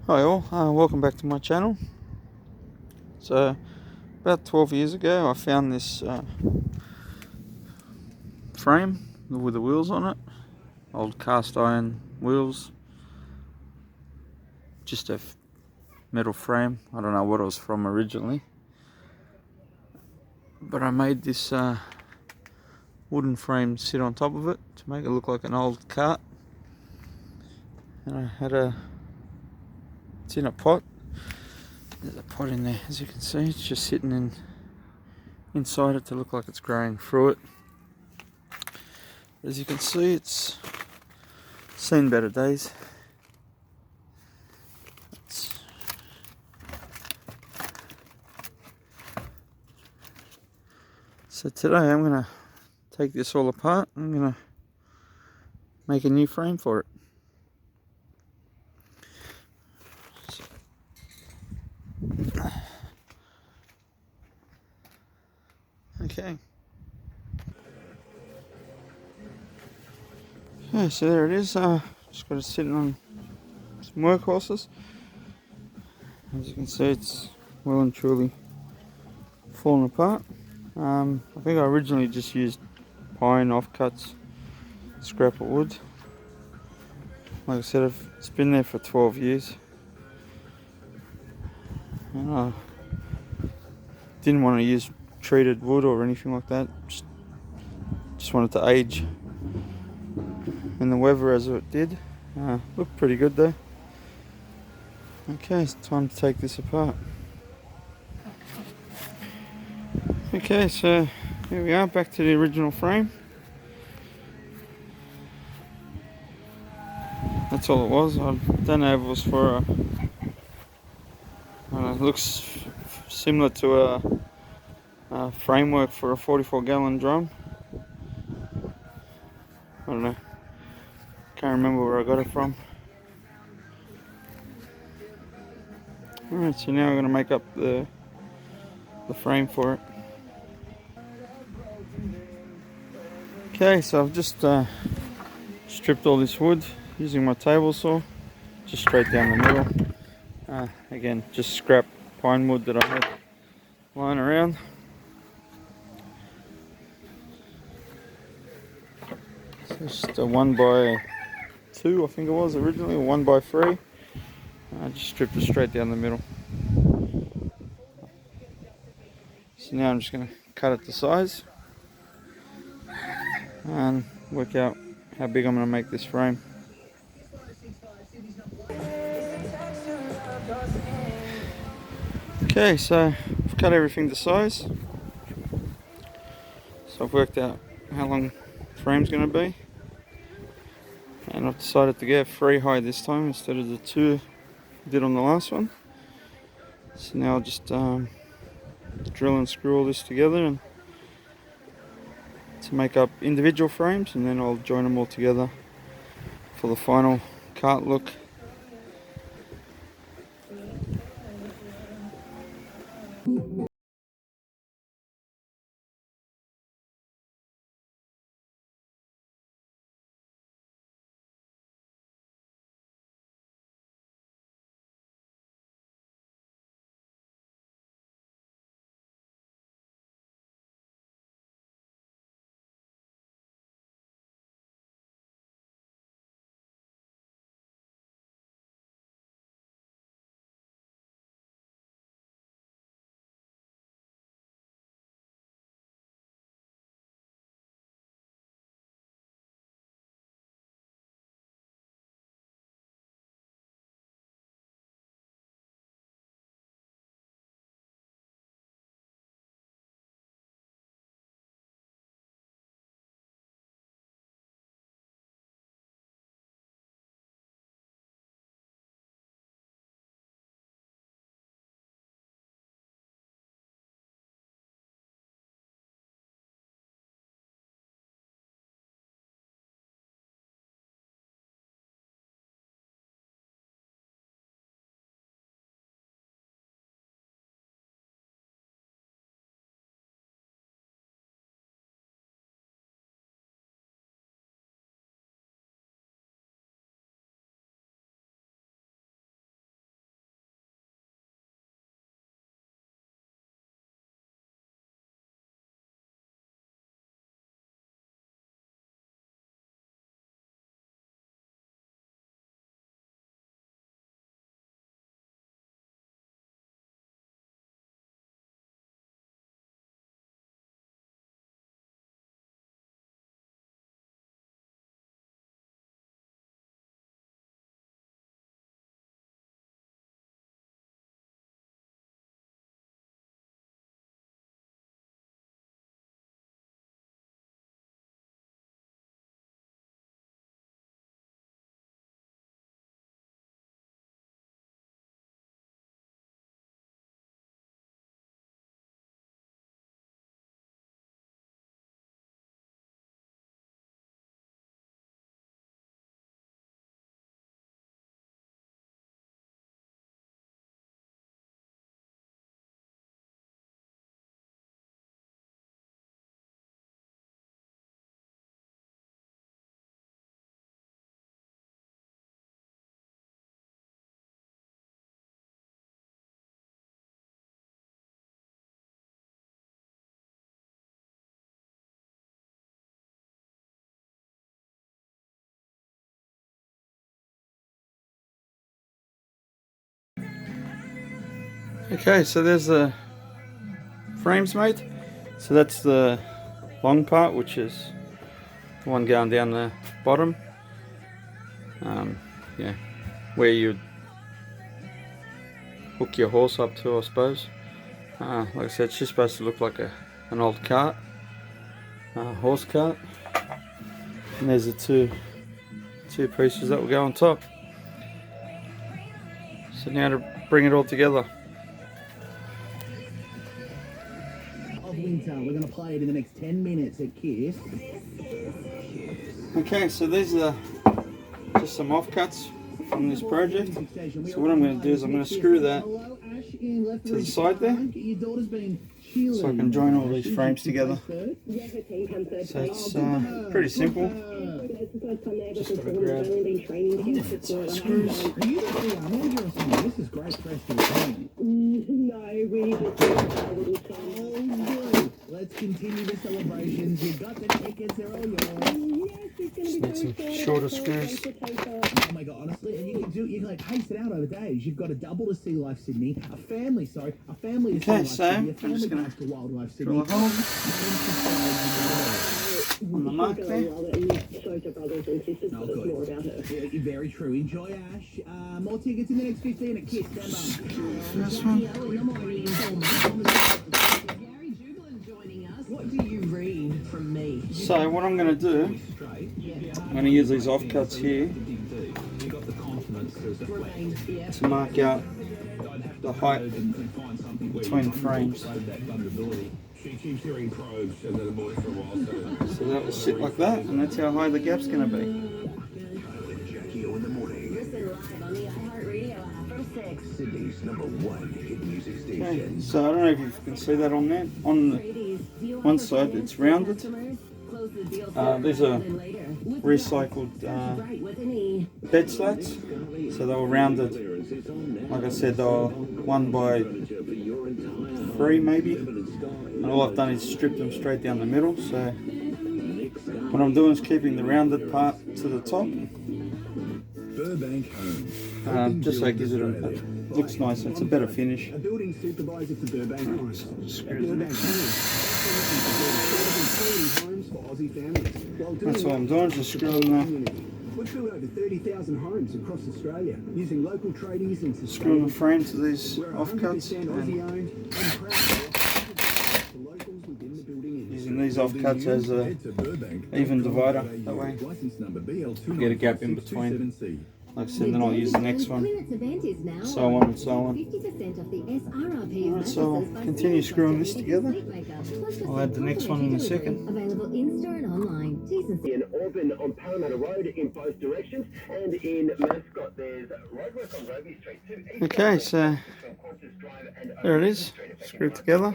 Hi all, welcome back to my channel. So about 12 years ago I found this frame with the wheels on it, old cast iron wheels, just a metal frame. I don't know what it was from originally, but I made this wooden frame sit on top of it to make it look like an old cart. And I had it's in a pot. There's a pot in there, as you can see. It's just sitting inside it to look like it's growing through it. As you can see, it's seen better days. So today I'm going to take this all apart. I'm going to make a new frame for it. Okay. Yeah, so there it is. Just got it sitting on some workhorses. As you can see, it's well and truly fallen apart. I think I originally just used pine offcuts, scrap of wood. Like I said, it's been there for 12 years. And I didn't want to use treated wood or anything like that. Just wanted to age in the weather as it did. Looked pretty good though. Okay, it's time to take this apart. Okay, so here we are, back to the original frame. That's all it was. I don't know if it was for it looks similar to a framework for a 44-gallon drum. I don't know. Can't remember where I got it from. Alright, so now we're going to make up the frame for it. Okay, so I've just stripped all this wood using my table saw, just straight down the middle. Again, just scrap pine wood that I had lying around. So it's just a 1x2, I think it was originally, or 1x3. I just stripped it straight down the middle. So now I'm just going to cut it to size and work out how big I'm going to make this frame. Okay, so I've cut everything to size. So I've worked out how long the frame's going to be. And I've decided to go 3 high this time instead of the 2 I did on the last one. So now I'll just drill and screw all this together and to make up individual frames, and then I'll join them all together for the final cart look. Okay, so there's the frames made. So that's the long part, which is the one going down the bottom. Yeah, where you hook your horse up to, I suppose. Like I said, it's just supposed to look like an old cart, horse cart. And there's the two pieces that will go on top. So now to bring it all together. Winter. We're going to play it in the next 10 minutes at Kiss. Okay, so these are just some offcuts from this project. So what I'm going to do is I'm going to screw that to the side there, so I can join all these frames together. So it's pretty simple. Just got to grab different size screws. This is great press. Let's continue the celebrations. You've got the tickets, they're all yours. Just need some shorter screws. Oh my god, honestly, and you can like pace it out over days. You've got a double to Sea Life Sydney, a family to Sea Life Sydney, a family pass to Wildlife Sydney. Drill a hole on the mark there. Yeah, very true. Enjoy, Ash. More tickets in the next 15 at Kiss. First one. What do you read from me? So what I'm going to do, I'm going to use these offcuts here to mark out the height between frames. So that will sit like that, and that's how high the gap's going to be. Okay, so I don't know if you can see that on there. On the one side it's rounded. These are recycled bed slats, so they were rounded. Like I said, they were 1 by 3 maybe, and all I've done is strip them straight down the middle. So what I'm doing is keeping the rounded part to the top, just so it gives it looks nice. It's a better finish. That's what I'm doing, just screwing We've built over 30,000 homes across Australia using local tradies and screwing the frame to these offcuts, and using these offcuts as a even divider. That way you get a gap in between. Like I said, then I'll use the next one, so on and so on. Alright, so I'll continue screwing this together. I'll add the next one in a second. In Auburn on Parramatta Road in both directions, and in Mascot there's roadwork on Roby Street too. Okay, so there it is, screwed together.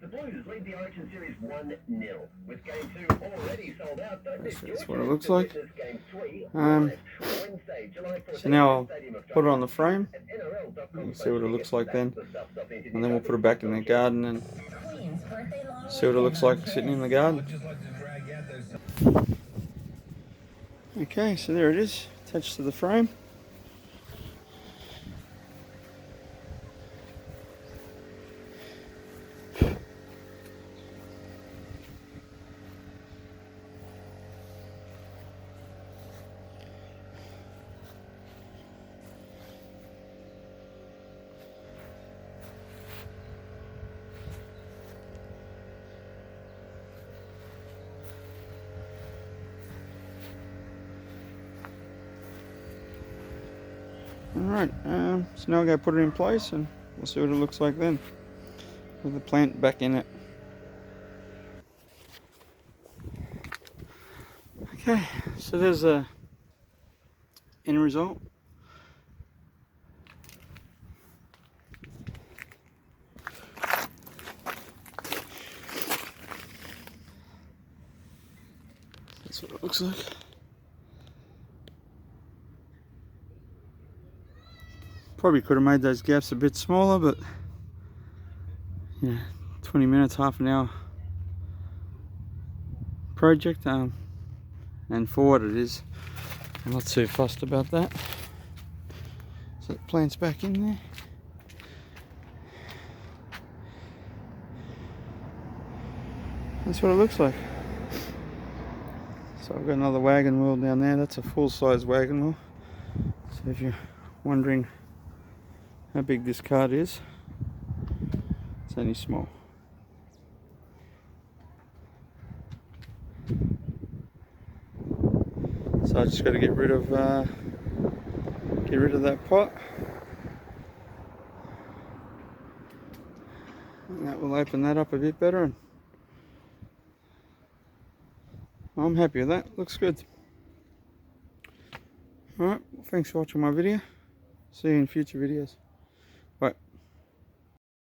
The Blues lead the Origin Series 1-0 with Game 2 already sold out. That's what it looks like. So now I'll put it on the frame. You can see what it looks like then, and then we'll put it back in the garden and see what it looks like sitting in the garden. Okay, so there it is, attached to the frame. Alright, so now I'm going to put it in place and we'll see what it looks like then, with the plant back in it. Okay, so there's the end result. That's what it looks like. Probably could have made those gaps a bit smaller, but yeah, 20 minutes, half an hour project, and for what it is, I'm not too fussed about that. So the plant's back in there. That's what it looks like. So I've got another wagon wheel down there. That's a full-size wagon wheel. So if you're wondering how big this cart is, it's only small. So I just got to get rid of that pot. And that will open that up a bit better, and I'm happy with that. Looks good. Alright, thanks for watching my video. See you in future videos.